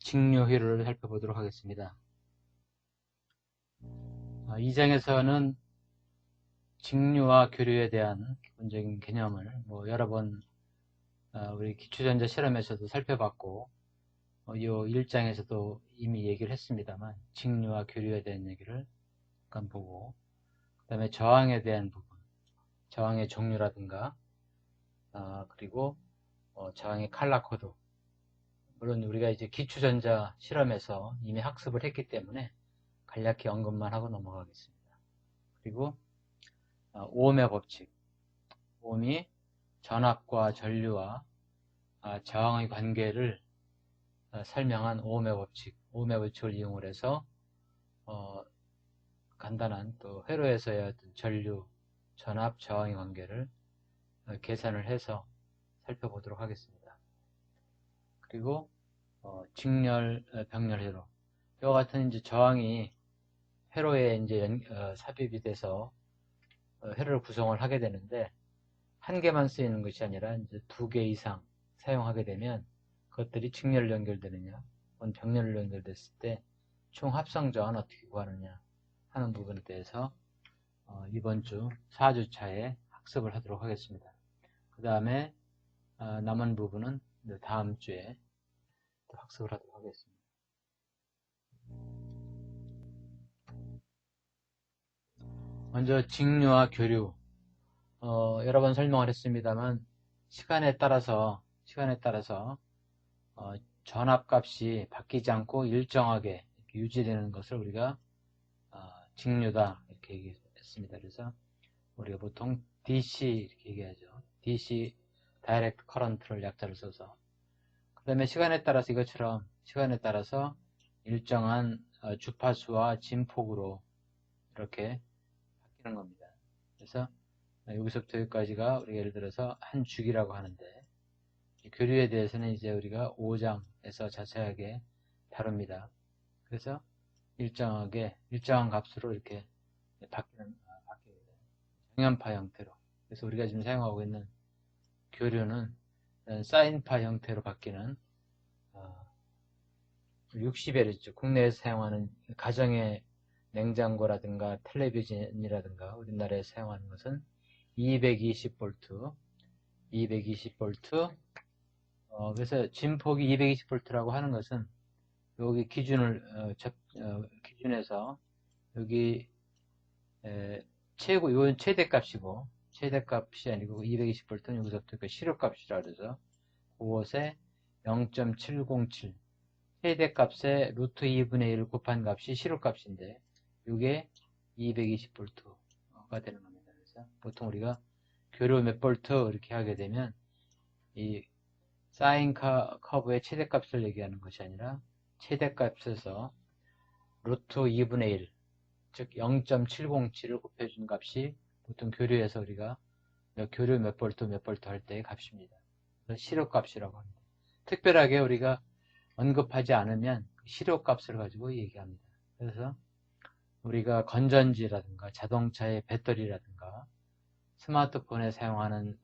직류 회로를 살펴보도록 하겠습니다. 이 장에서는 직류와 교류에 대한 기본적인 개념을 여러 번 우리 기초전자 실험에서도 살펴봤고 이 1장에서도 이미 얘기를 했습니다만 직류와 교류에 대한 얘기를 잠깐 보고 그 다음에 저항에 대한 부분, 저항의 종류라든가 그리고 저항의 칼라 코드, 물론 우리가 이제 기초전자 실험에서 이미 학습을 했기 때문에 간략히 언급만 하고 넘어가겠습니다. 그리고 오음의 법칙, 오음이 전압과 전류와 저항의 관계를 설명한 오음의 법칙을 이용을 해서 간단한 또 회로에서의 어떤 전류, 전압, 저항의 관계를 계산을 해서 살펴보도록 하겠습니다. 그리고 직렬, 병렬 회로. 이와 같은 이제 저항이 회로에 이제 삽입이 돼서 회로를 구성을 하게 되는데 한 개만 쓰이는 것이 아니라 이제 2개 이상 사용하게 되면 그것들이 직렬로 연결되느냐, 혹은 병렬로 연결됐을 때 총 합성 저항은 어떻게 구하느냐 하는 부분에 대해서 이번 주 4주차에 학습을 하도록 하겠습니다. 그 다음에 남은 부분은 다음 주에 또 학습을 하도록 하겠습니다. 먼저 직류와 교류, 여러 번 설명을 했습니다만 시간에 따라서 전압값이 바뀌지 않고 일정하게 유지되는 것을 우리가 직류다 이렇게 얘기했습니다. 그래서 우리가 보통 DC 이렇게 얘기하죠. DC 다이렉트 커런트를 약자를 써서 그 다음에 시간에 따라서 이것처럼 시간에 따라서 일정한 주파수와 진폭으로 이렇게 바뀌는 겁니다. 그래서 여기서부터 여기까지가 우리가 예를 들어서 한 주기라고 하는데 교류에 대해서는 이제 우리가 5장에서 자세하게 다룹니다. 그래서 일정한 값으로 이렇게 바뀌게 돼요. 정연파 형태로. 그래서 우리가 지금 사용하고 있는 교류는 사인파 형태로 바뀌는 60L이죠. 국내에서 사용하는 가정의 냉장고라든가 텔레비전이라든가 우리나라에서 사용하는 것은 220V 그래서 진폭이 220V라고 하는 것은 여기 기준에서 여기 이건 최대값이고 최대값이 아니고 220V는 여기서부터 실효값이라 그래서 그것에 0.707 최대값에 루트 2분의 1을 곱한 값이 실효값인데 이게 220V가 되는 겁니다. 그래서 보통 우리가 교류 몇 볼트 이렇게 하게 되면 이 사인 커브의 최대값을 얘기하는 것이 아니라 최대값에서 루트 2분의 1, 즉 0.707을 곱해준 값이 보통 교류에서 우리가 교류 몇 볼트 할 때의 값입니다. 그래서 실효값이라고 합니다. 특별하게 우리가 언급하지 않으면 실효값을 가지고 얘기합니다. 그래서 우리가 건전지라든가 자동차의 배터리라든가 스마트폰에 사용하는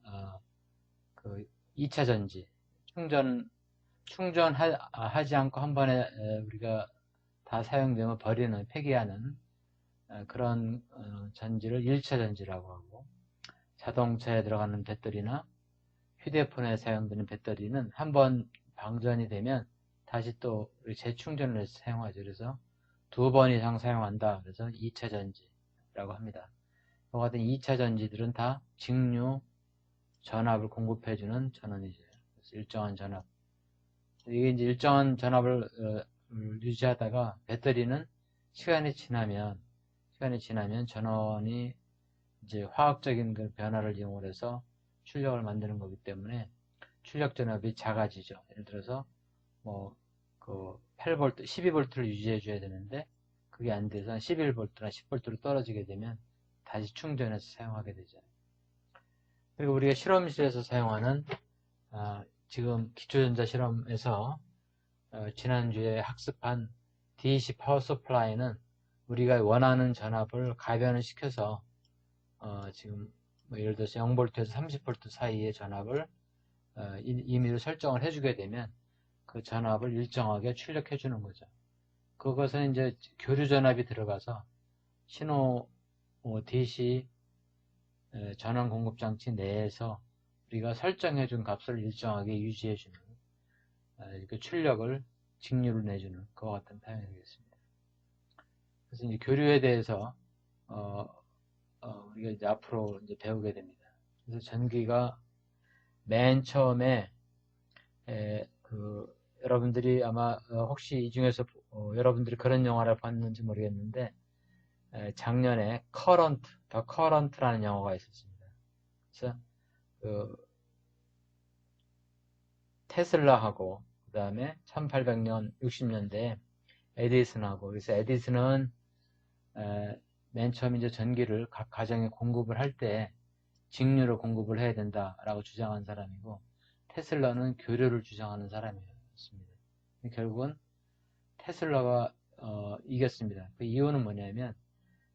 그 2차 전지 충전하지 않고 한 번에 우리가 다 사용되면 버리는 폐기하는 그런 전지를 1차 전지라고 하고 자동차에 들어가는 배터리나 휴대폰에 사용되는 배터리는 한번 방전이 되면 다시 또 재충전을 해서 사용하죠. 그래서 2번 이상 사용한다. 그래서 2차 전지라고 합니다. 이 같은 2차 전지들은 다 직류 전압을 공급해주는 전원이죠. 그래서 일정한 전압. 이게 이제 일정한 전압을 유지하다가 배터리는 시간이 지나면 전원이 이제 화학적인 그 변화를 이용해서 출력을 만드는 거기 때문에 출력 전압이 작아지죠. 예를 들어서 그 8V, 12V를 유지해 줘야 되는데 그게 안 돼서 11V나 10V로 떨어지게 되면 다시 충전해서 사용하게 되죠. 그리고 우리가 실험실에서 사용하는 지금 기초전자 실험에서 지난주에 학습한 DC 파워 서플라이는 우리가 원하는 전압을 가변을 시켜서 지금 예를 들어서 0V에서 30V 사이의 전압을 임의로 설정을 해주게 되면 그 전압을 일정하게 출력해 주는 거죠. 그것은 이제 교류 전압이 들어가서 신호 DC 전원 공급 장치 내에서 우리가 설정해 준 값을 일정하게 유지해 주는 그 출력을 직류를 내주는 그와 같은 표현이 되겠습니다. 그래서 이제 교류에 대해서 우리가 이제 앞으로 이제 배우게 됩니다. 그래서 전기가 맨 처음에 여러분들이 아마 혹시 이 중에서 여러분들이 그런 영화를 봤는지 모르겠는데 작년에 더 커런트라는 영화가 있었습니다. 그래서 테슬라하고 그 다음에 1800년 60년대에 에디슨하고, 그래서 에디슨은 맨 처음 이제 전기를 각 가정에 공급을 할 때 직류로 공급을 해야 된다라고 주장한 사람이고, 테슬라는 교류를 주장하는 사람이었습니다. 결국은 테슬라가 이겼습니다. 그 이유는 뭐냐면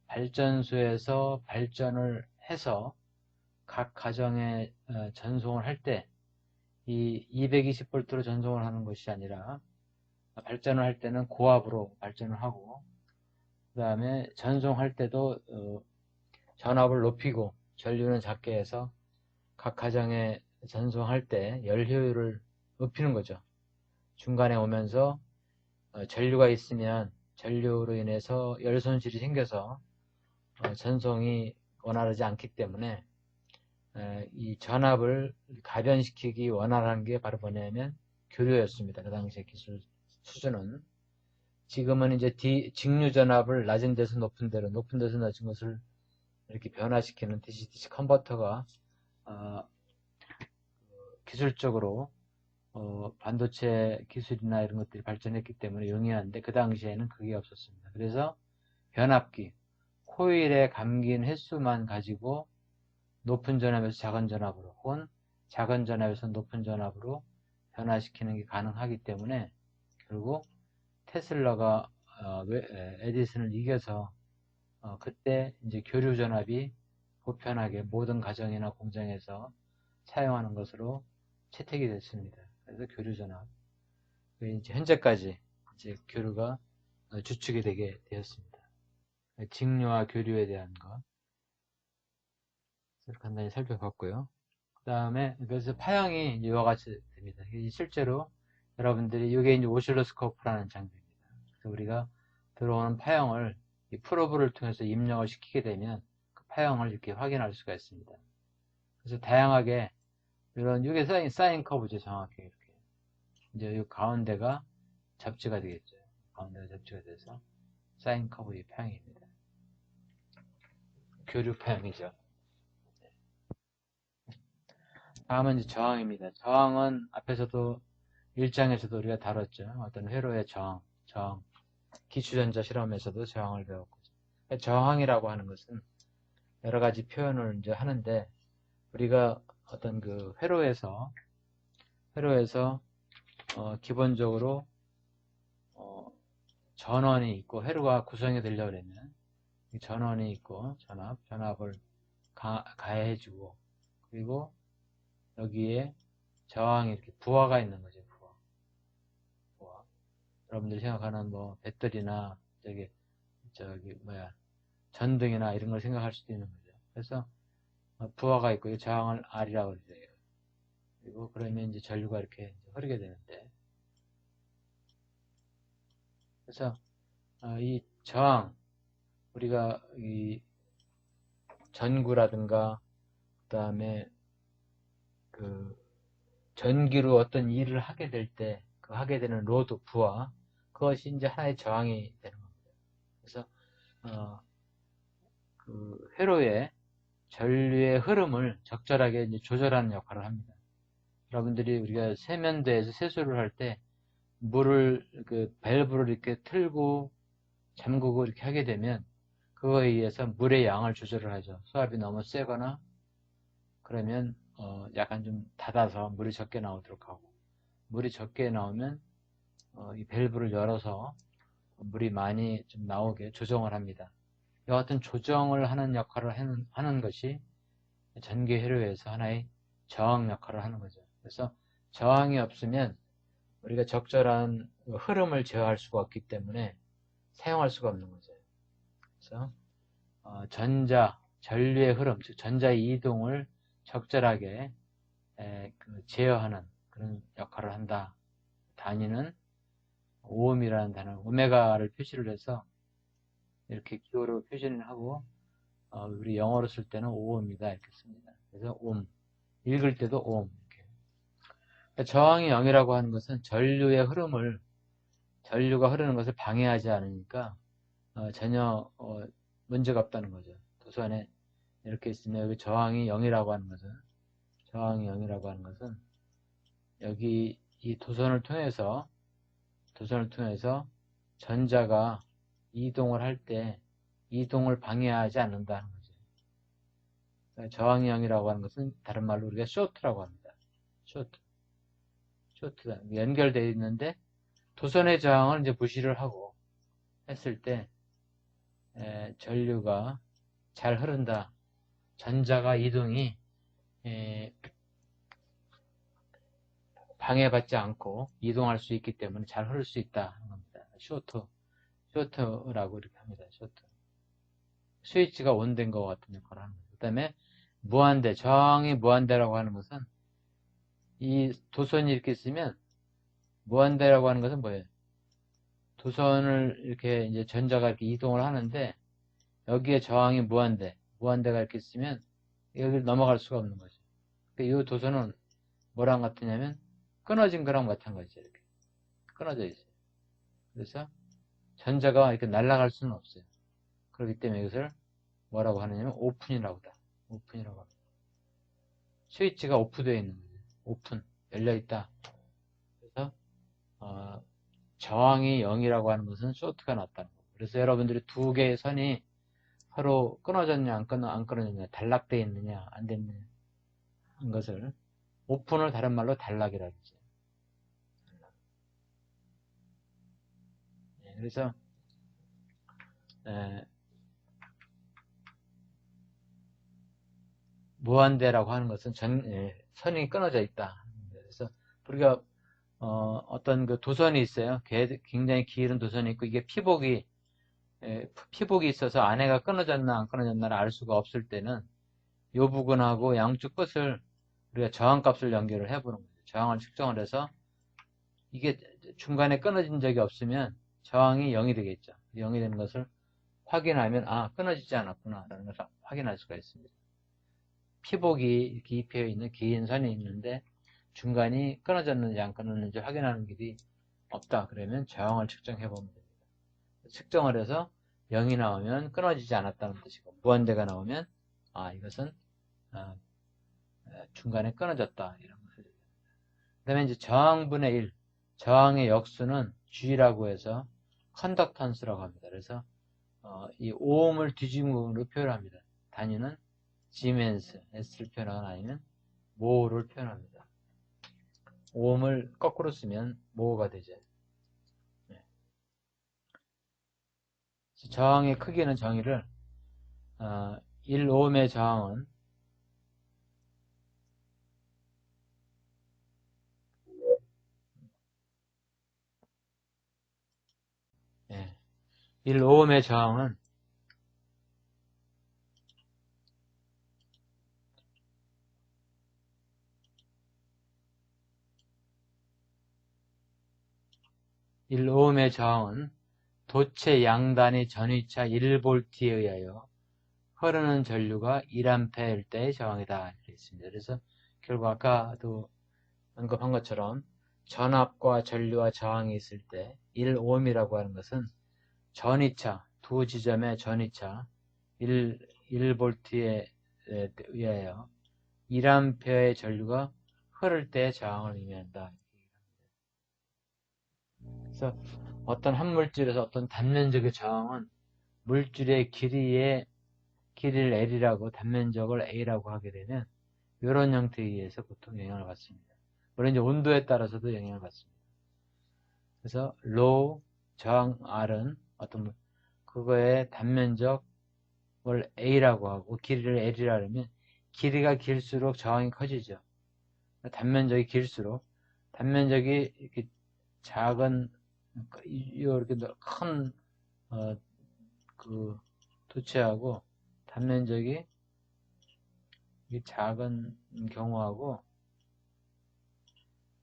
발전소에서 발전을 해서 각 가정에 전송을 할 때 이 220V로 전송을 하는 것이 아니라 발전을 할 때는 고압으로 발전을 하고, 그 다음에 전송할 때도 전압을 높이고 전류는 작게 해서 각 가정에 전송할 때 열 효율을 높이는 거죠. 중간에 오면서 전류가 있으면 전류로 인해서 열 손실이 생겨서 전송이 원활하지 않기 때문에 이 전압을 가변시키기 원활한 게 바로 뭐냐면 교류였습니다. 그 당시의 기술 수준은. 지금은 이제 직류 전압을 낮은 데서 높은 데로, 높은 데서 낮은 것을 이렇게 변화시키는 DC-DC 컨버터가 기술적으로 반도체 기술이나 이런 것들이 발전했기 때문에 용이한데, 그 당시에는 그게 없었습니다. 그래서 변압기, 코일에 감긴 횟수만 가지고 높은 전압에서 작은 전압으로, 혹은 작은 전압에서 높은 전압으로 변화시키는 게 가능하기 때문에 결국 테슬라가 에디슨을 이겨서 그때 이제 교류 전압이 보편하게 모든 가정이나 공장에서 사용하는 것으로 채택이 됐습니다. 그래서 교류 전압. 이제 현재까지 이제 교류가 주축이 되게 되었습니다. 직류와 교류에 대한 것 간단히 살펴봤고요. 그 다음에 그래서 파형이 이와 같이 됩니다. 실제로 여러분들이 이게 이제 오실로스코프라는 장비입니다. 그래서 우리가 들어오는 파형을 이 프로브를 통해서 입력을 시키게 되면 그 파형을 이렇게 확인할 수가 있습니다. 그래서 다양하게 이런 이게 사인 커브죠. 정확히 이렇게 이제 이 가운데가 접지가 되겠죠. 가운데가 접지가 돼서 사인 커브의 파형입니다. 교류 파형이죠. 다음은 이제 저항입니다. 저항은 앞에서도 1장에서도 우리가 다뤘죠. 어떤 회로의 저항, 기추전자 실험에서도 저항을 배웠고, 저항이라고 하는 것은 여러 가지 표현을 이제 하는데, 우리가 어떤 그 회로에서 기본적으로 전원이 있고, 회로가 구성이 되려고 그러면 전원이 있고, 전압을 가해주고, 그리고 여기에 저항이 이렇게 부하가 있는 거죠. 부하. 여러분들이 생각하는 뭐 배터리나 전등이나 이런 걸 생각할 수도 있는 거죠. 그래서 부하가 있고 이 저항을 R이라고 그러죠. 그리고 그러면 이제 전류가 이렇게 흐르게 되는데, 그래서 이 저항, 우리가 이 전구라든가 그 다음에 그 전기로 어떤 일을 하게 될 때 그 하게 되는 로드, 부하, 그것이 이제 하나의 저항이 되는 겁니다. 그래서 그 회로의 전류의 흐름을 적절하게 이제 조절하는 역할을 합니다. 여러분들이 우리가 세면대에서 세수를 할 때 물을 그 밸브를 이렇게 틀고 잠그고 이렇게 하게 되면 그거에 의해서 물의 양을 조절을 하죠. 수압이 너무 세거나 그러면 약간 좀 닫아서 물이 적게 나오도록 하고, 물이 적게 나오면 이 밸브를 열어서 물이 많이 좀 나오게 조정을 합니다. 이 같은 조정을 하는 역할을 하는 것이 전기 회로에서 하나의 저항 역할을 하는 거죠. 그래서 저항이 없으면 우리가 적절한 흐름을 제어할 수가 없기 때문에 사용할 수가 없는 거죠. 그래서 전류의 흐름, 즉 전자의 이동을 적절하게 제어하는 그런 역할을 한다. 단위는 오음이라는 단어, 오메가를 표시를 해서 이렇게 기호로 표시를 하고 우리 영어로 쓸 때는 오음이다 이렇게 씁니다. 그래서 옴, 읽을 때도 옴. 이렇게. 저항이 0이라고 하는 것은 전류의 흐름을 전류가 흐르는 것을 방해하지 않으니까 전혀 문제가 없다는 거죠. 도선에 이렇게 있으면 여기 저항이 0이라고 하는 것은 여기 이 도선을 통해서 전자가 이동을 할 때 이동을 방해하지 않는다는 거죠. 그러니까 저항이 0이라고 하는 것은 다른 말로 우리가 쇼트라고 합니다. 쇼트다. 연결되어 있는데 도선의 저항을 이제 무시를 하고 했을 때 전류가 잘 흐른다. 전자가 이동이 방해받지 않고 이동할 수 있기 때문에 잘 흐를 수 있다. 겁니다. 쇼트라고 이렇게 합니다. 쇼트. 스위치가 온된 것 같은 역할을 하는 거죠. 그 다음에 무한대, 저항이 무한대라고 하는 것은 이 도선이 이렇게 있으면 무한대라고 하는 것은 뭐예요? 도선을 이렇게 이제 전자가 이렇게 이동을 하는데 여기에 저항이 무한대가 이렇게 있으면 여기를 넘어갈 수가 없는 거죠. 그러니까 이 도선은 뭐랑 같으냐면 끊어진 거랑 마찬가지죠. 이렇게 끊어져 있어요. 그래서 전자가 이렇게 날아갈 수는 없어요. 그렇기 때문에 이것을 뭐라고 하느냐면 오픈이라고 합니다. 스위치가 오프되어 있는 거죠. 오픈, 열려있다. 그래서 저항이 0이라고 하는 것은 쇼트가 났다는 거예요. 그래서 여러분들이 두 개의 선이 서로 끊어졌냐 안 끊어졌냐, 단락되어 있느냐 안 됐느냐 한 것을 오픈을 다른 말로 단락이라고 하죠. 그래서 무한대라고 하는 것은 선이 끊어져 있다. 그래서 우리가 어떤 그 도선이 있어요. 굉장히 길은 도선이 있고 이게 피복이 있어서 안에가 끊어졌나 안 끊어졌나를 알 수가 없을 때는 이 부분하고 양쪽 끝을 우리가 저항값을 연결을 해보는 거죠. 저항을 측정을 해서 이게 중간에 끊어진 적이 없으면 저항이 0이 되겠죠. 0이 되는 것을 확인하면 끊어지지 않았구나 라는 것을 확인할 수가 있습니다. 피복이 이렇게 입혀 있는 긴 선이 있는데 중간이 끊어졌는지 안 끊어졌는지 확인하는 길이 없다. 그러면 저항을 측정해 보면 됩니다. 측정을 해서 0이 나오면 끊어지지 않았다는 뜻이고 무한대가 나오면 이것은 중간에 끊어졌다 이런 것을. 그 다음에 이제 저항분의 1 저항의 역수는 G라고 해서 컨덕턴스라고 합니다. 그래서 이 오음을 뒤집음으로 표현합니다. 단위는 시멘스, S를 표현하거나 아니면 모를 표현합니다. 오음을 거꾸로 쓰면 모가 되죠. 네. 저항의 크기는 정의를 1오음의 저항은 1오음의 저항은 1오음의 저항은 도체 양단의 전위차 1V에 의하여 흐르는 전류가 1A일 때의 저항이다. 이렇게 있습니다. 그래서 결국 아까도 언급한 것처럼 전압과 전류와 저항이 있을 때 1ohm이라고 하는 것은 전위차, 두 지점의 전위차 1V에 의하여 1A의 전류가 흐를 때 저항을 의미한다. 그래서 어떤 한 물질에서 어떤 단면적의 저항은 물질의 길이를 L이라고 단면적을 A라고 하게 되면 이런 형태에 의해서 보통 영향을 받습니다. 물론 이제 온도에 따라서도 영향을 받습니다. 그래서 low 저항 R은 어떤 그거의 단면적을 A라고 하고 길이를 L이라 하면 길이가 길수록 저항이 커지죠. 단면적이 길수록 단면적이 이렇게 작은 이렇게 큰 그 도체하고 단면적이 작은 경우하고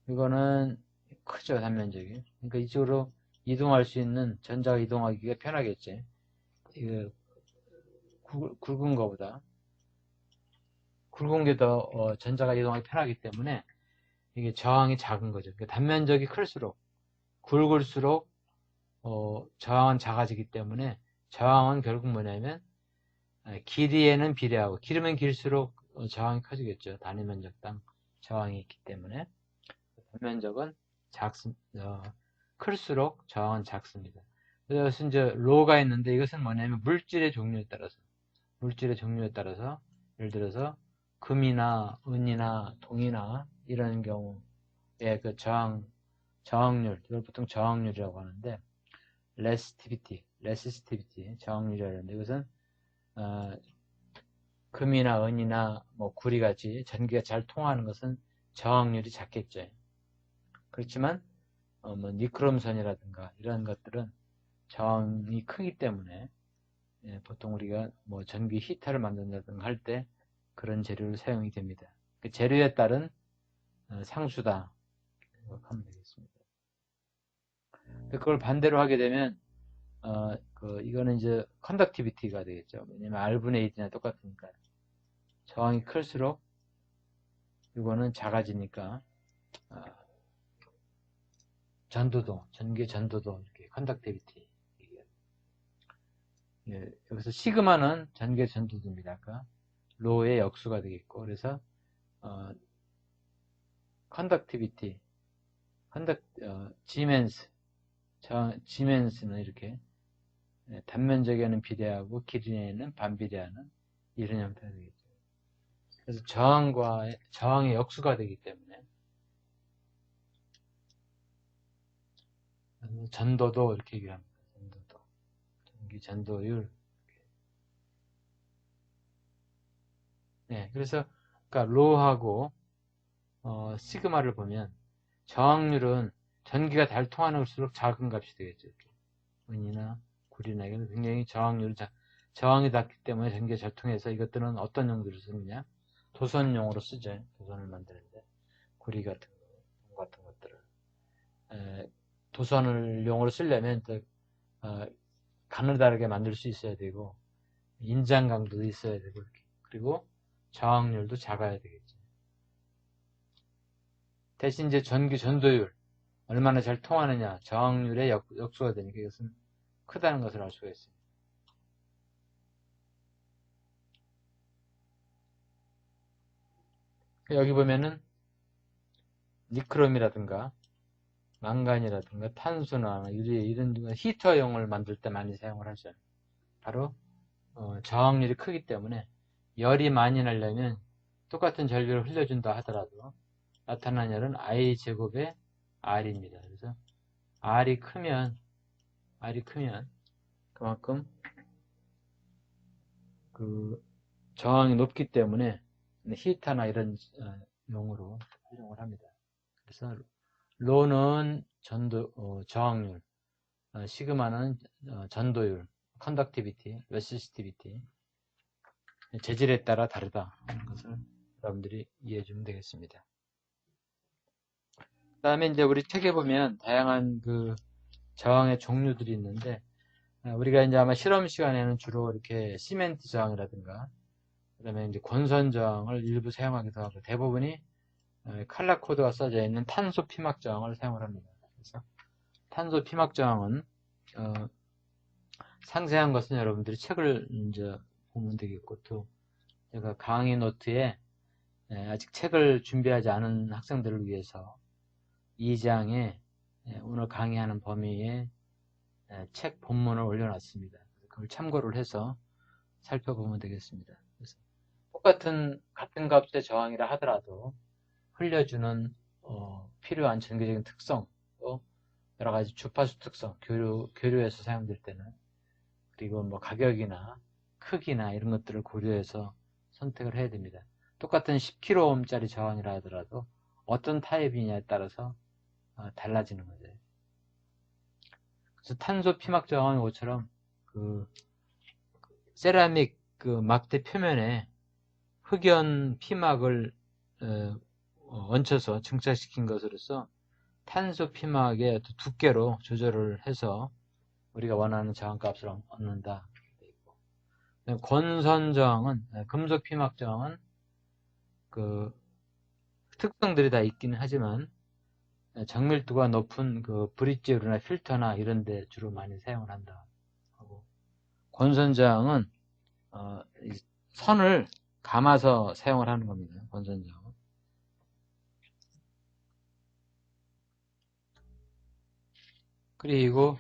이거는 크죠, 단면적이. 그러니까 이쪽으로 이동할 수 있는 전자가 이동하기가 편하겠지. 이거 굵은 거보다 굵은 게 더 전자가 이동하기 편하기 때문에 이게 저항이 작은 거죠. 그러니까 단면적이 클수록 굵을수록 저항은 작아지기 때문에 저항은 결국 뭐냐면 길이에는 비례하고 길으면 길수록 저항이 커지겠죠. 단위 면적당 저항이 있기 때문에 단면적은 클수록 저항은 작습니다. 그래서 이제 로가 있는데 이것은 뭐냐면 물질의 종류에 따라서 예를 들어서 금이나 은이나 동이나 이런 경우에 그 저항률 이걸 보통 저항률이라고 하는데 레시스티비티 저항률이라고 하는데 이것은 금이나 은이나 뭐 구리같이 전기가 잘 통하는 것은 저항률이 작겠죠. 그렇지만 뭐 니크롬선이라든가 이런 것들은 저항이 크기 때문에 보통 우리가 뭐 전기 히터를 만든다든가 할 때 그런 재료를 사용이 됩니다. 그 재료에 따른 상수다 하면 되겠습니다. 그걸 반대로 하게 되면 이거는 이제 컨덕티비티가 되겠죠. 왜냐면 R분의 1이나 똑같으니까 저항이 클수록 이거는 작아지니까 전기 전도도 이렇게 컨덕티비티. 예, 여기서 시그마는 전기 전도도입니다. 아까 로의 역수가 되겠고 그래서 컨덕티비티, 지멘스는 이렇게 단면적에는 비례하고 길이에는 반비례하는 이런 형태가 되겠죠. 그래서 저항의 역수가 되기 때문에 전도도 이렇게 얘기합니다. 전기 전도율. 네, 그래서 그러니까 로하고 시그마를 보면 저항률은 전기가 잘 통하는 걸수록 작은 값이 되겠죠. 이렇게. 은이나 구리나 이건 굉장히 저항이 낮기 때문에 전기가 잘 통해서 이것들은 어떤 용도로 쓰느냐? 도선용으로 쓰죠. 도선을 만드는데 구리 같은 거, 같은 것들을 도선을 용으로 쓰려면 또 가느다랗게 만들 수 있어야 되고 인장 강도도 있어야 되고 이렇게. 그리고 저항률도 작아야 되겠죠. 대신 이제 전기 전도율 얼마나 잘 통하느냐 저항률의 역수가 되니까 이것은 크다는 것을 알 수가 있습니다. 여기 보면은 니크롬이라든가 망간이라든가 탄소나 유리 이런 히터용을 만들 때 많이 사용을 하죠. 바로 저항률이 크기 때문에 열이 많이 나려면 똑같은 전류를 흘려준다 하더라도 나타난 열은 I제곱의 R입니다. 그래서 R이 크면 그만큼 그 저항이 높기 때문에 히터나 이런 용으로 활용을 합니다. 그래서 로는 저항률, 시그마는 전도율, 컨덕티비티, 레시스티비티 재질에 따라 다르다 하는 것을 여러분들이 이해해 주면 되겠습니다. 그 다음에 이제 우리 책에 보면 다양한 그 저항의 종류들이 있는데 우리가 이제 아마 실험 시간에는 주로 이렇게 시멘트 저항이라든가 그다음에 이제 권선 저항을 일부 사용하기도 하고 대부분이 칼라 코드가 써져 있는 탄소 피막 저항을 사용을 합니다. 그래서 탄소 피막 저항은 상세한 것은 여러분들이 책을 이제 보면 되겠고 또 제가 강의 노트에 아직 책을 준비하지 않은 학생들을 위해서 2장에 오늘 강의하는 범위에 책 본문을 올려놨습니다. 그걸 참고를 해서 살펴보면 되겠습니다. 그래서 같은 값의 저항이라 하더라도 흘려주는 필요한 전기적인 특성 또 여러 가지 주파수 특성 교류에서 사용될 때는 그리고 뭐 가격이나 크기나 이런 것들을 고려해서 선택을 해야 됩니다. 똑같은 10kΩ짜리 저항이라 하더라도 어떤 타입이냐에 따라서 달라지는 거죠. 그래서 탄소 피막 저항은 이것처럼 그 세라믹 그 막대 표면에 흑연 피막을 얹혀서 증착시킨 것으로서 탄소 피막의 두께로 조절을 해서 우리가 원하는 저항값을 얻는다. 권선 저항은 금속 피막 저항은 그 특성들이 다 있기는 하지만 정밀도가 높은 그 브릿지우나 필터나 이런 데 주로 많이 사용을 한다 하고, 권선 저항은 선을 감아서 사용을 하는 겁니다. 권선 저항은. 그리고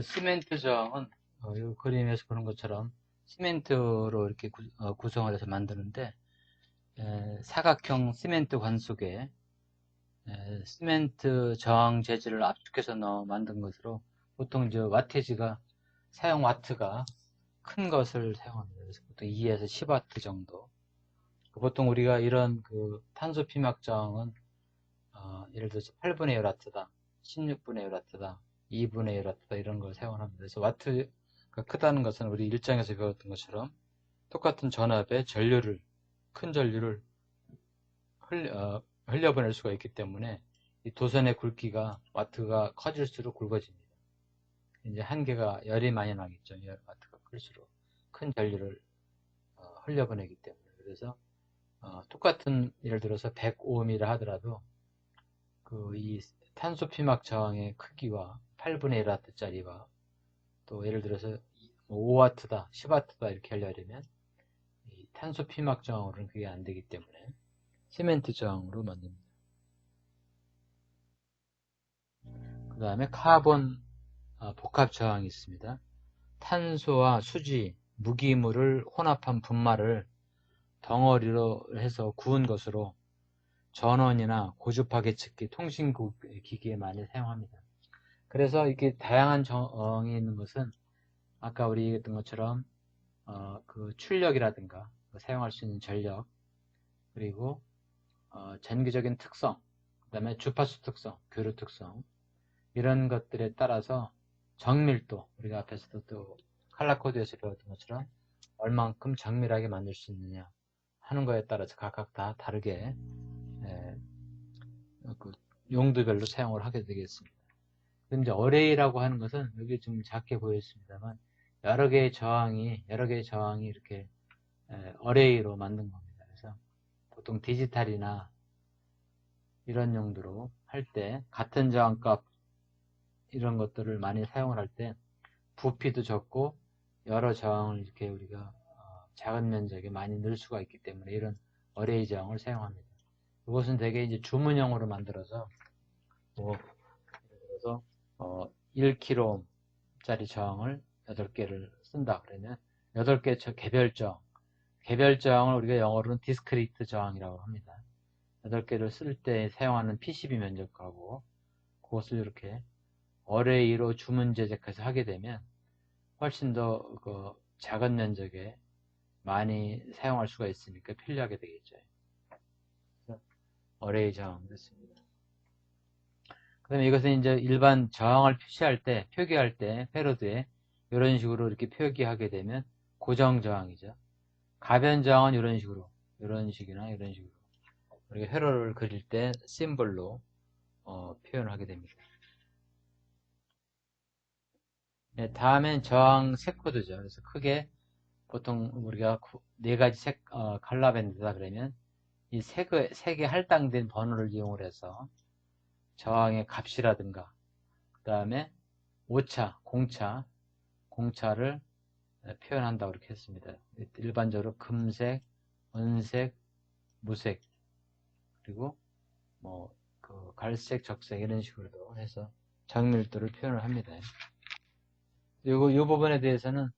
시멘트 저항은 이 그림에서 보는 것처럼 시멘트로 이렇게 구성을 해서 만드는데, 사각형 시멘트 관 속에 시멘트 저항 재질을 압축해서 넣어 만든 것으로 보통 이제 와테지가 사용 와트가 큰 것을 사용합니다. 그래서 보통 2에서 10와트 정도. 보통 우리가 이런 그 탄소 피막 저항은 예를 들어서 8분의 1와트다, 16분의 1와트다, 2분의 1와트다 이런 걸 사용합니다. 그래서 와트가 크다는 것은 우리 일장에서 배웠던 것처럼 똑같은 전압에 큰 전류를 흘려보낼 수가 있기 때문에 이 도선의 굵기가 와트가 커질수록 굵어집니다. 이제 한계가 열이 많이 나겠죠. 와트가 클수록 큰 전류를 흘려보내기 때문에. 그래서 똑같은 예를 들어서 105mm라 하더라도 이 탄소 피막 저항의 크기와 8분의 1와트짜리와 또 예를 들어서 5와트다, 10와트다 이렇게 하려면 이 탄소 피막 저항으로는 그게 안 되기 때문에 시멘트 저항으로 만듭니다. 그 다음에 카본 복합 저항이 있습니다. 탄소와 수지, 무기물을 혼합한 분말을 덩어리로 해서 구운 것으로 전원이나 고주파계 측기, 통신기기에 많이 사용합니다. 그래서 이렇게 다양한 저항이 있는 것은 아까 우리 얘기했던 것처럼 그 출력이라든가 사용할 수 있는 전력, 그리고 전기적인 특성, 그 다음에 주파수 특성, 교류 특성 이런 것들에 따라서 정밀도, 우리가 앞에서도 또 칼라코드에서 배웠던 것처럼 얼만큼 정밀하게 만들 수 있느냐 하는 거에 따라서 각각 다 다르게 그 용도별로 사용을 하게 되겠습니다. 그럼 이제 어레이라고 하는 것은 여기 좀 작게 보였습니다만 여러 개의 저항이 이렇게 어레이로 만든 겁니다. 그래서 보통 디지털이나 이런 용도로 할 때 같은 저항값 이런 것들을 많이 사용을 할 때 부피도 적고 여러 저항을 이렇게 우리가 작은 면적에 많이 넣을 수가 있기 때문에 이런 어레이 저항을 사용합니다. 이것은 대개 이제 주문형으로 만들어서 그래서 1kg짜리 저항을 8개를 쓴다 그러면 8개 개별 저항을 우리가 영어로는 디스크리트 저항이라고 합니다. 8개를 쓸 때 사용하는 PCB 면적하고 그것을 이렇게 어레이로 주문 제작해서 하게 되면 훨씬 더 작은 면적에 많이 사용할 수가 있으니까 편리하게 되겠죠. 어레이 저항 됐습니다. 그 다음에 이것은 이제 일반 저항을 표기할 때 패러드에 이런 식으로 이렇게 표기하게 되면 고정 저항이죠. 가변 저항은 이런 식이나 이런 식으로 우리가 회로를 그릴 때 심볼로 표현을 하게 됩니다. 네, 다음엔 저항 색코드죠. 그래서 크게 보통 우리가 4가지 칼라 밴드다 그러면 이 색에 할당된 번호를 이용을 해서 저항의 값이라든가 그 다음에 오차, 공차를 표현한다고 이렇게 했습니다. 일반적으로 금색, 은색, 무색 그리고 그 갈색, 적색 이런 식으로도 해서 정밀도를 표현을 합니다. 이 부분에 대해서는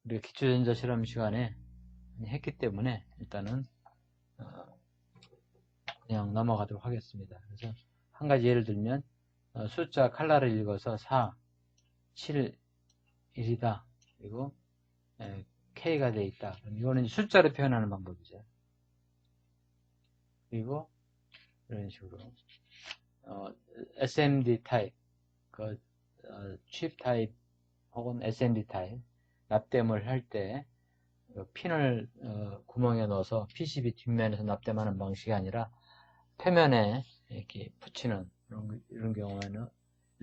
우리가 기초전자 실험 시간에 했기 때문에 일단은 그냥 넘어가도록 하겠습니다. 그래서 한 가지 예를 들면 숫자 칼라를 읽어서 4, 7, 1이다. 그리고 K가 되어 있다. 이거는 숫자로 표현하는 방법이죠. 그리고 이런 식으로 SMD 타입 취입 타입 혹은 SND 타입 납땜을 할 때 핀을 구멍에 넣어서 PCB 뒷면에서 납땜하는 방식이 아니라 표면에 이렇게 붙이는 이런 경우에는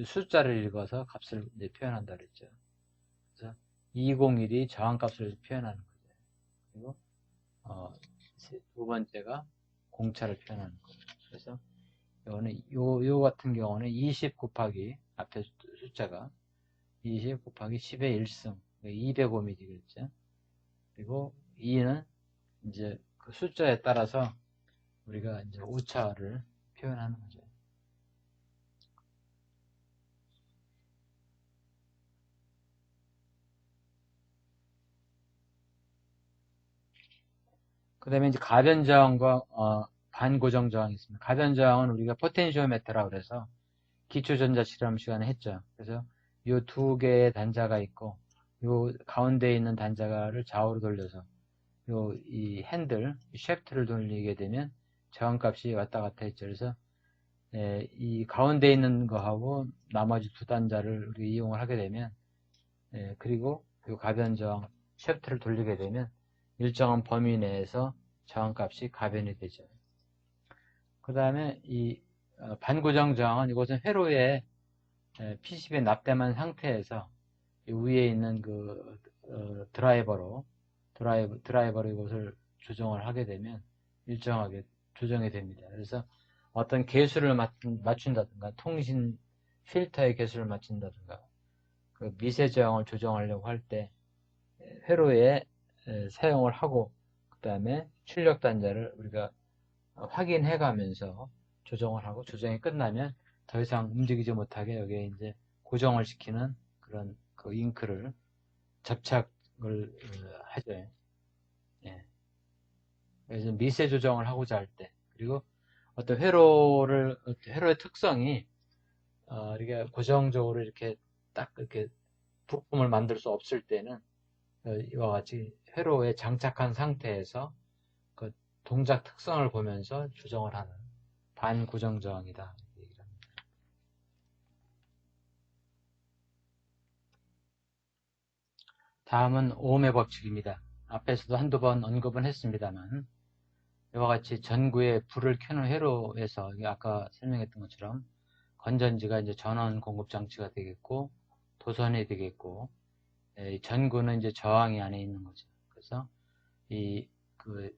숫자를 읽어서 값을 이제 표현한다 그랬죠. 그래서 201이 저항값을 표현하는 거죠. 그리고 두 번째가 공차를 표현하는 거예요. 그래서 요 같은 경우는 20 곱하기 앞에 숫자가 20 곱하기 10의 1승 205mm 되겠죠. 그리고 2는 이제 그 숫자에 따라서 우리가 이제 오차를 표현하는 거죠. 그 다음에 이제 가변 저항과 반고정 저항이 있습니다. 가변 저항은 우리가 포텐시오메트라고 그래서 기초전자 실험 시간에 했죠. 그래서 이 두 개의 단자가 있고 요 가운데 있는 단자를 좌우로 돌려서 이 핸들, 셰프트를 돌리게 되면 저항값이 왔다 갔다 했죠. 그래서 이 가운데 있는 거하고 나머지 두 단자를 우리 이용을 하게 되면 그리고 이 가변 저항 셰프트를 돌리게 되면 일정한 범위 내에서 저항값이 가변이 되죠. 그 다음에 이 반고정 저항은 이것은 회로에 PCB에 납땜한 상태에서 위에 있는 그 드라이버로 이것을 조정을 하게 되면 일정하게 조정이 됩니다. 그래서 어떤 개수를 맞춘다든가 통신 필터의 개수를 맞춘다든가 그 미세 저항을 조정하려고 할 때 회로에 사용을 하고 그 다음에 출력 단자를 우리가 확인해 가면서 조정을 하고 조정이 끝나면 더 이상 움직이지 못하게 여기에 이제 고정을 시키는 그런 그 잉크를 접착을 하죠. 예. 그래서 미세 조정을 하고자 할 때, 그리고 어떤 회로의 특성이 이렇게 고정적으로 이렇게 딱 이렇게 부품을 만들 수 없을 때는 이와 같이 회로에 장착한 상태에서 그 동작 특성을 보면서 조정을 하는 반고정 저항이다. 다음은 오음의 법칙입니다. 앞에서도 한두 번 언급은 했습니다만 이와 같이 전구에 불을 켜는 회로에서 아까 설명했던 것처럼 건전지가 이제 전원 공급 장치가 되겠고 도선이 되겠고 전구는 이제 저항이 안에 있는 거죠. 그래서 이 그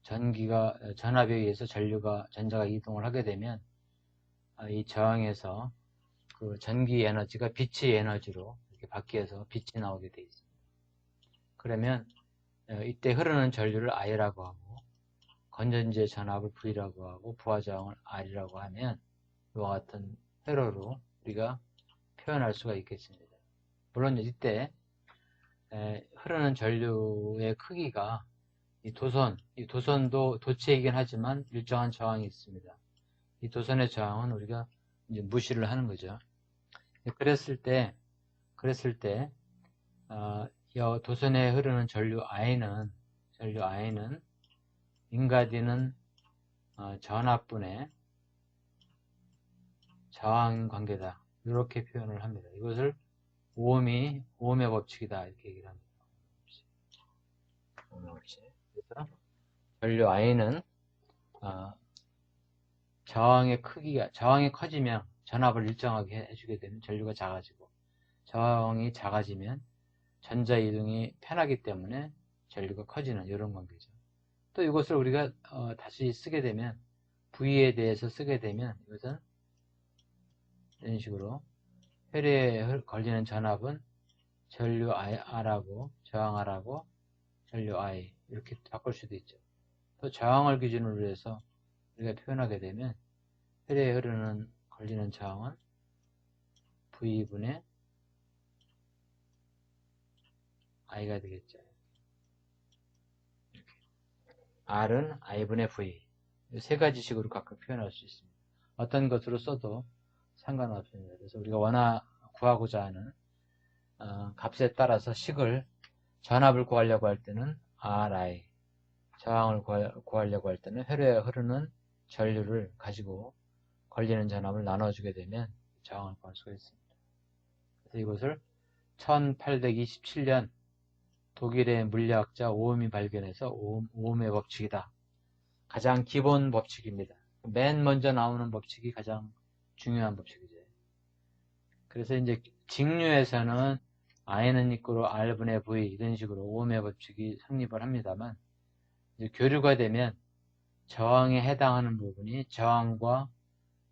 전압에 의해서 전자가 이동을 하게 되면 이 저항에서 그 전기 에너지가 빛의 에너지로 이렇게 바뀌어서 빛이 나오게 되어 있습니다. 그러면 이때 흐르는 전류를 I라고 하고 건전지의 전압을 V라고 하고 부하저항을 R이라고 하면 이와 같은 회로로 우리가 표현할 수가 있겠습니다. 물론 이때 흐르는 전류의 크기가 이 도선도 도체이긴 하지만 일정한 저항이 있습니다. 이 도선의 저항은 우리가 이제 무시를 하는 거죠. 그랬을 때 도선에 흐르는 전류 I는 인가디는 전압분의 저항 관계다. 이렇게 표현을 합니다. 이것을 오음의 법칙이다. 이렇게 얘기를 합니다. 오음의 법칙. 그래서 전류 I는 저항이 커지면 전압을 일정하게 해주게 되면 전류가 작아지고 저항이 작아지면 전자 이동이 편하기 때문에 전류가 커지는 이런 관계죠. 또 이것을 우리가 다시 쓰게 되면 V에 대해서 쓰게 되면 이것은 이런 식으로 회로에 걸리는 전압은 전류 R하고 저항 R하고 전류 I 이렇게 바꿀 수도 있죠. 또 저항을 기준으로 해서 우리가 표현하게 되면 회로에 걸리는 저항은 V분의 I가 되겠죠. R은 I분의 V. 세 가지 식으로 각각 표현할 수 있습니다. 어떤 것으로 써도 상관없습니다. 그래서 우리가 구하고자 하는 값에 따라서 전압을 구하려고 할 때는 Ri, 저항을 구하려고 할 때는 회로에 흐르는 전류를 가지고 걸리는 전압을 나눠주게 되면 저항을 구할 수가 있습니다. 그래서 이것을 1827년 독일의 물리학자 오음이 발견해서 오음의 법칙이다. 가장 기본 법칙입니다. 맨 먼저 나오는 법칙이 가장 중요한 법칙이죠. 그래서 이제 직류에서는 I는 이꼬로 R분의 V 이런 식으로 오음의 법칙이 성립을 합니다만 이제 교류가 되면 저항에 해당하는 부분이 저항과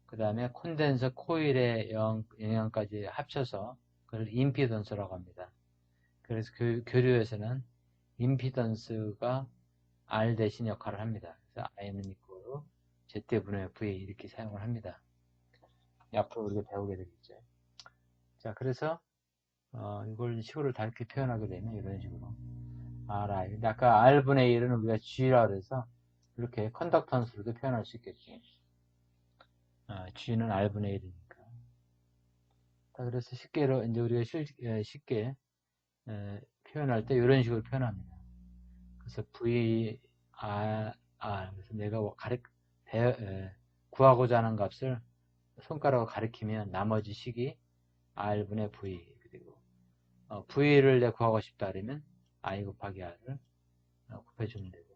그 다음에 콘덴서 코일의 영향까지 합쳐서 그걸 임피던스라고 합니다. 그래서 교류에서는 임피던스가 R 대신 역할을 합니다. 그래서 I는 이꼬로 Z분의 V 이렇게 사용을 합니다. 앞으로 우리가 배우게 되겠죠. 자, 그래서 이걸 식으로 다 이렇게 표현하게 되면 이런 식으로 RI. 근데 아까 R분의 1은 우리가 G라고 해서 이렇게 컨덕턴스로도 표현할 수 있겠죠. G는 R분의 1이니까. 자, 그래서 쉽게로 이제 우리가 쉽게 표현할 때 이런 식으로 표현합니다. 그래서 V, R, 그래서 내가 구하고자 하는 값을 손가락으로 가리키면 나머지 식이 R분의 V. 그리고 V를 내가 구하고 싶다 그러면 I 곱하기 R을 곱해주면 되고,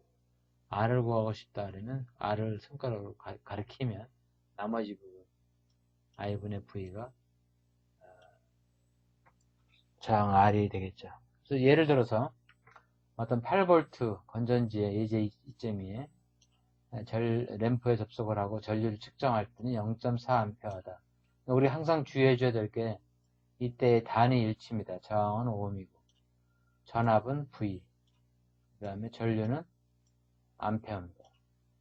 R을 구하고 싶다 그러면 R을 손가락으로 가리키면 나머지 부분 I분의 V가 저항 R이 되겠죠. 그래서 예를 들어서 어떤 8V 건전지의 예제 이점에 램프에 접속을 하고 전류를 측정할 때는 0.4A다. 우리 항상 주의해 줘야 될 게 이때의 단위 일치입니다. 저항은 오음이고 전압은 V, 그 다음에 전류는 암페어입니다.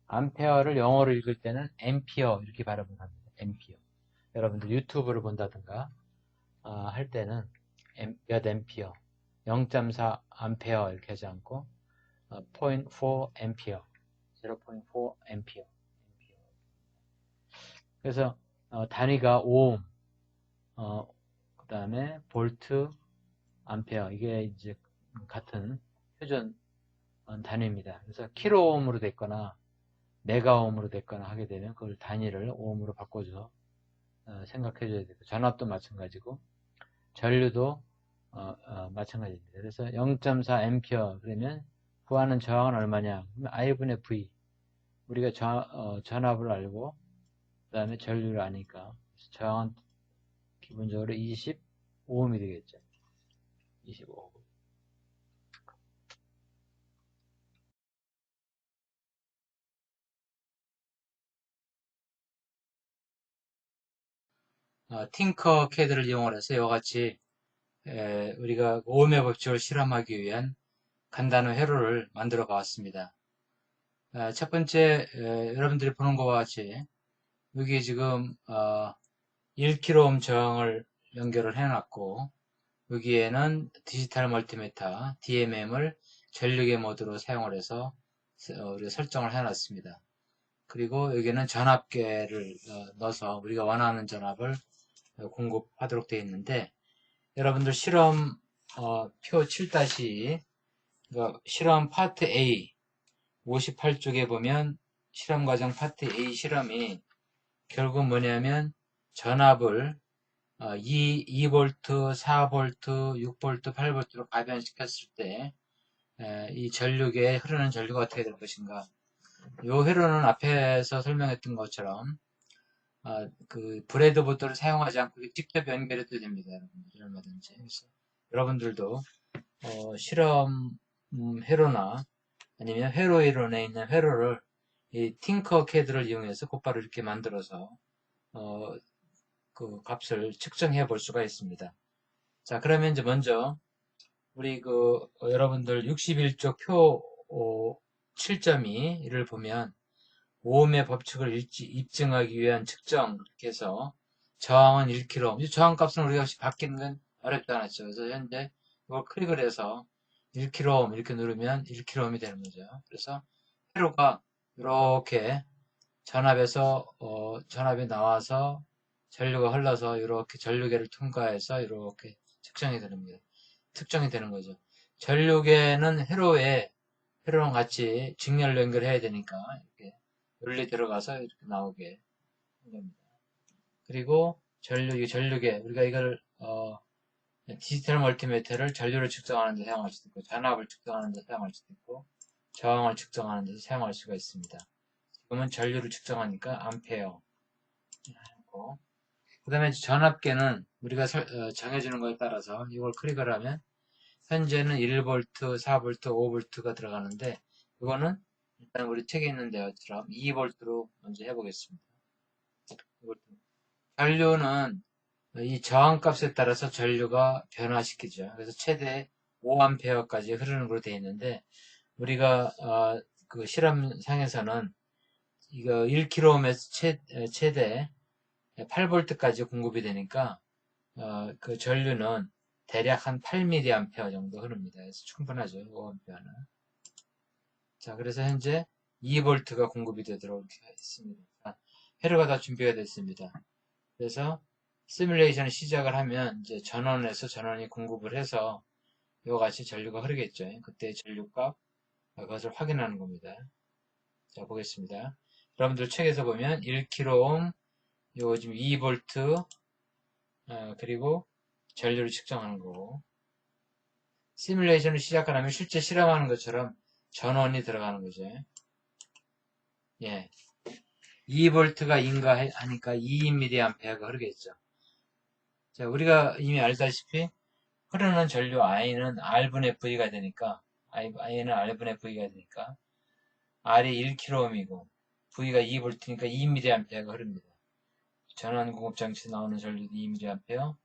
암페어를 영어로 읽을 때는 앰피어 이렇게 발음을 합니다. 앰피어. 여러분들 유튜브를 본다든가 할 때는 몇 앰피어, 0.4 암페어 이렇게 하지 않고 0.4 앰피어, 0.4 앰피어. 그래서 단위가 오hm, 그 다음에 볼트, 암페어 이게 이제 같은 표준 단위입니다. 그래서 킬로옴으로 됐거나 메가옴으로 됐거나 하게 되면 그걸 단위를 오음으로 바꿔서 생각해 줘야 되고, 전압도 마찬가지고 전류도 마찬가지입니다. 그래서 0.4 앰피어 그러면 구하는 저항은 얼마냐? 그러면 I분의 V. 우리가 전압을 알고 그 다음에 전류를 아니까 저항은 기본적으로 25옴이 되겠죠. 25옴. 팅커 캐드를 이용해서 이와 같이 우리가 오음의 법칙을 실험하기 위한 간단한 회로를 만들어 보았습니다. 첫 번째 여러분들이 보는 것과 같이 여기 지금 1kΩ 저항을 연결을 해놨고 여기에는 디지털 멀티미터 DMM을 전류계 모드로 사용을 해서 우리가 설정을 해놨습니다. 그리고 여기는 전압계를 넣어서 우리가 원하는 전압을 공급하도록 되어 있는데, 여러분들 실험 표 7-2 그러니까 실험 파트 A 58쪽에 보면 실험 과정 파트 A 실험이 결국 뭐냐면 전압을 2V, 4V, 6V, 8V로 가변시켰을 때 이 전류계에 흐르는 전류가 어떻게 될 것인가. 이 회로는 앞에서 설명했던 것처럼 그 브레드보드를 사용하지 않고 직접 연결해도 됩니다. 여러분들 얼마든지. 그래서 여러분들도 실험 회로나 아니면 회로 이론에 있는 회로를 이 팅커 캐드를 이용해서 곧바로 이렇게 만들어서 그 값을 측정해 볼 수가 있습니다. 자, 그러면 이제 먼저 우리 여러분들 61쪽 표 7.2를 보면 오음의 법칙을 입증하기 위한 측정 이렇게 해서 저항은 1kΩ. 이 저항값은 우리가 바뀌는 건 어렵지 않았죠. 그래서 현재 이걸 클릭을 해서 1kΩ 이렇게 누르면 1kΩ이 되는 거죠. 그래서 회로가 이렇게 전압에서 전압이 나와서 전류가 흘러서 이렇게 전류계를 통과해서 이렇게 측정이 되는 거죠. 전류계는 회로랑 같이 직렬로 연결해야 되니까 이렇게 연리 들어가서 이렇게 나오게 합니다. 그리고 전류계 우리가 이걸 디지털 멀티미터를 전류를 측정하는 데 사용할 수도 있고, 전압을 측정하는 데 사용할 수도 있고, 저항을 측정하는 데 사용할 수가 있습니다. 지금은 전류를 측정하니까 암페어. 그 다음에 전압계는 우리가 정해주는 거에 따라서 이걸 클릭을 하면 현재는 1V, 4V, 5V가 들어가는데 이거는 일단 우리 책에 있는 데처럼 2V로 먼저 해보겠습니다. 전류는 이 저항값에 따라서 전류가 변화시키죠. 그래서 최대 5A까지 흐르는 걸로 되어 있는데 우리가 그 실험상에서는 이거 1kΩ에서 최대 8V까지 공급이 되니까 그 전류는 대략 한 8mA 정도 흐릅니다. 그래서 충분하죠. 5A는. 자, 그래서 현재 2V가 공급이 되도록 했습니다. 회로가 다 준비가 됐습니다. 그래서 시뮬레이션을 시작을 하면 이제 전원에서 전원이 공급을 해서 이와 같이 전류가 흐르겠죠. 그때 전류값 그것을 확인하는 겁니다. 자, 보겠습니다. 여러분들 책에서 보면 1kΩ, 요 지금 2V, 그리고 전류를 측정하는 거고 시뮬레이션을 시작하려면 실제 실험하는 것처럼 전원이 들어가는 거죠. 예, 2V가 인가 하니까 2mA가 흐르겠죠. 자, 우리가 이미 알다시피 흐르는 전류 I는 R분의 V가 되니까 I는 R분의 V가 되니까 R이 1kΩ이고 V가 2V니까 2mA가 흐릅니다. 전원 공급 장치에서 나오는 전류도 2mA,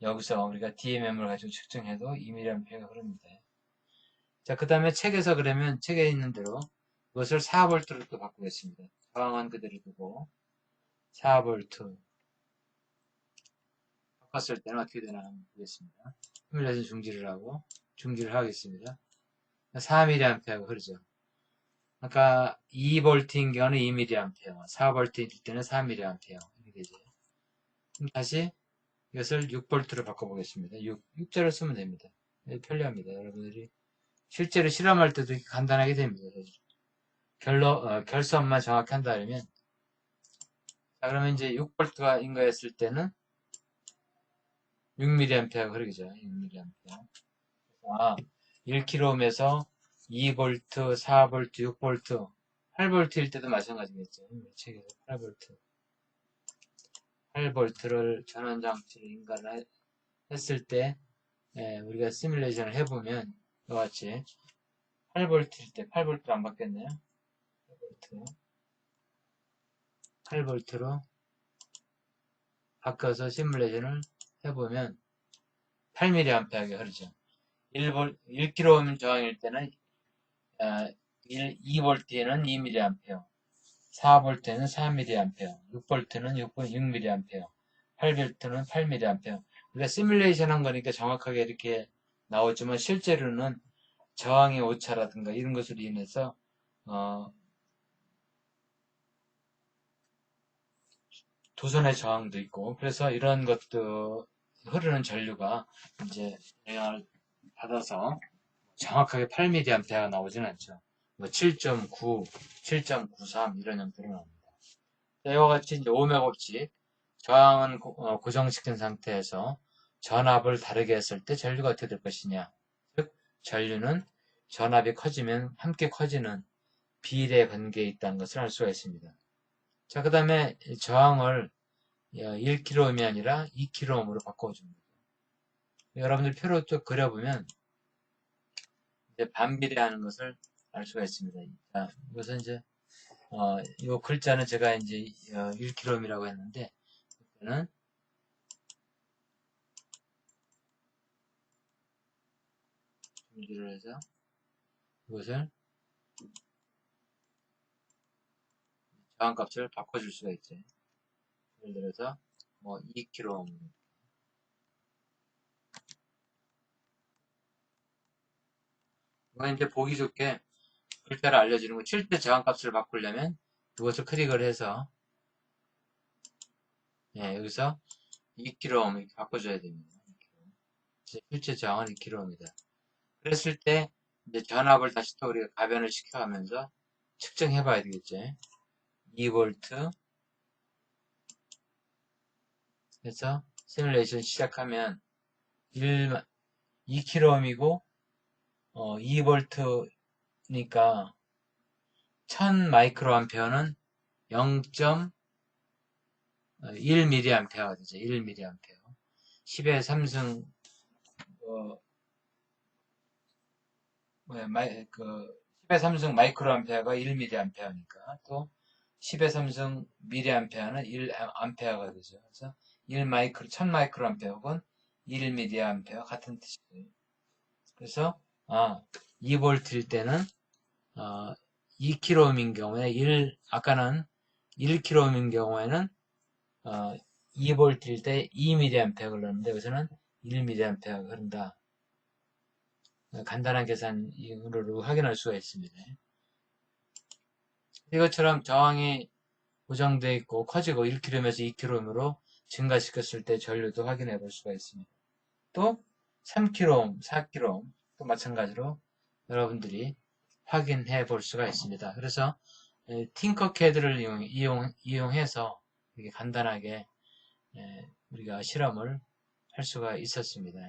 여기서 우리가 DMM을 가지고 측정해도 2mA가 흐릅니다. 자, 그 다음에 책에서 그러면 책에 있는 대로 이것을 4V로 또 바꾸겠습니다. 저항은 그대로 두고 4V 바꿨을 때는 어떻게 되나 한번 보겠습니다. 시뮬레이션 중지를 하겠습니다. 4mA가 흐르죠. 아까 2V인 경우는 2mA, 4V일 때는 4mA 이렇게 되죠. 그럼 다시 이것을 6V로 바꿔보겠습니다. 6자를 쓰면 됩니다. 편리합니다. 여러분들이 실제로 실험할 때도 간단하게 됩니다. 결선만 정확히 한다면 자, 그러면 이제 6V가 인가했을 때는 6mA가 흐르죠. 6mA. 1kΩ에서 2V, 4V, 6V, 8V일 때도 마찬가지겠죠. 책에서 8V를 전원장치를 인가를 했을 때 우리가 시뮬레이션을 해보면 이와 같이 8V일 때 8V로 안 바뀌었네요. 8V로 바꿔서 시뮬레이션을 해보면 8mA가 흐르죠. 1kΩ 저항일 때는 2V는 2mA, 4V는 4mA, 6V는 6mA, 8V는 8mA. 우리가 시뮬레이션 한 거니까 정확하게 이렇게 나오지만 실제로는 저항의 오차라든가 이런 것으로 인해서 도선의 저항도 있고 그래서 이런 것도 흐르는 전류가 이제 영향을 받아서 정확하게 8mA가 나오진 않죠. 뭐 7.9, 7.93 이런 형태로 나옵니다. 이와 같이 이제 오음의 법칙, 저항은 고정시킨 상태에서 전압을 다르게 했을 때 전류가 어떻게 될 것이냐. 즉, 전류는 전압이 커지면 함께 커지는 비례 관계에 있다는 것을 알 수가 있습니다. 자, 그 다음에 저항을 1kΩ이 아니라 2kΩ으로 바꿔줍니다. 여러분들 표로 또 그려보면 이제 반비례하는 것을 알 수가 있습니다. 자, 이것은 이제 이 글자는 제가 이제 1kΩ이라고 했는데 이거는 중지를 해서 이것을 저항값을 바꿔줄 수가 있죠. 예를 들어서 뭐 2kΩ 이건 이제 보기 좋게 글자를 알려주는 거. 7대 저항값을 바꾸려면 이것을 클릭을 해서 여기서 2kΩ 이렇게 바꿔줘야 됩니다. 실제 저항은 2kΩ입니다. 그랬을 때 이제 전압을 다시 또 우리가 가변을 시켜가면서 측정해 봐야 되겠죠. 2V 해서 시뮬레이션 시작하면 2kΩ이고 2V니까 1000 마이크로암페어는 0.1mA가 되죠. 1mA. 10의 3승 그 10의 3승 마이크로암페어가 1mA니까 또 10의 3승 미리암페어는 1A가 되죠. 그래서 1000 마이크로암페어건 1mA 같은 뜻이에요. 그래서 2V일 때는 2kΩ인 경우에 아까는 1kΩ인 경우에는 2V일 때 2mA가 흐르는데 여기서는 1mA가 흐른다. 간단한 계산으로 확인할 수가 있습니다. 이것처럼 저항이 고정되어 있고 커지고 1km에서 2km으로 증가시켰을 때 전류도 확인해 볼 수가 있습니다. 또 3km, 4km 또 마찬가지로 여러분들이 확인해 볼 수가 있습니다. 그래서 팅커캐드를 이용해서 이렇게 간단하게 우리가 실험을 할 수가 있었습니다.